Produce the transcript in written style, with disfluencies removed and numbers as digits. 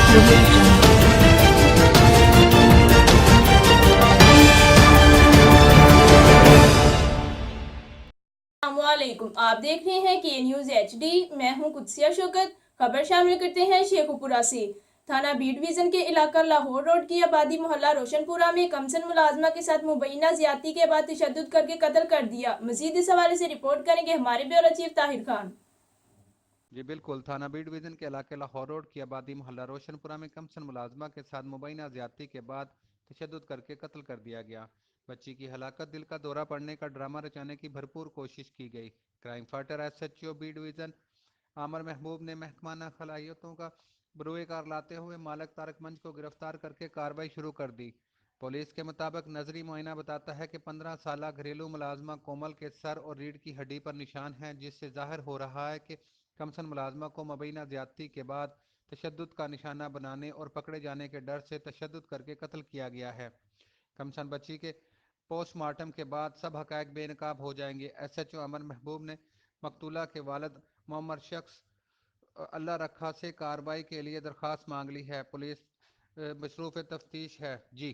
audio jungle. अस्सलामुअलैकुम, आप देख रहे हैं के न्यूज़ HD। मैं हूं कुदसिया शौकत। खबर शामिल करते हैं शेखुपुरा से। थाना बी डिवीज़न के इलाका लाहौर रोड की आबादी मोहल्ला रोशनपुरा में कमसन मुलाजमा के साथ मुबैना ज्यादती के बाद तशद्दुद करके कत्ल कर दिया। मजीद इस हवाले से रिपोर्ट करेंगे हमारे ब्यूरो चीफ ताहिर खान। जी बिल्कुल। थाना बी डिवीज़न के इलाके लाहौर रोड की आबादी मोहल्ला रोशनपुरा में कमसन मुलाजमा के साथ मुबैना ज्यादती के बाद तशद्दुद करके कत्ल कर दिया गया। बच्ची की हलाकत दिल का दौरा पड़ने का ड्रामा रचाने की भरपूर कोशिश की गई। Crime fighter SHO B division Amir Mehboob ने महकमाना खलाहियतों का बरूएकार लाते हुए मालिक तारक मंच को गिरफ्तार करके कार्रवाई शुरू कर दी। पुलिस के मुताबिक नजरी मुआयना बताता है कि 15 साल घरेलू मुलाजमा कोमल के सर और रीढ़ की हड्डी पर निशान हैं, जिससे जाहिर हो रहा है कि कमसन मुलाजमा को मुबैना ज्यादती के बाद तशद्दुद का निशाना बनाने और पकड़े जाने के डर से तशद्दुद करके कत्ल किया गया है। कमसन बच्ची के पोस्टमार्टम के बाद सब हकायक बेनकाब हो जाएंगे। SHO अमर महबूब ने मकतूला के वालिद मोहम्मद शख्स अल्लाह रखा से कार्रवाई के लिए दरख्वास्त मांग ली है। पुलिस मसरूफ़ तफ्तीश है। जी।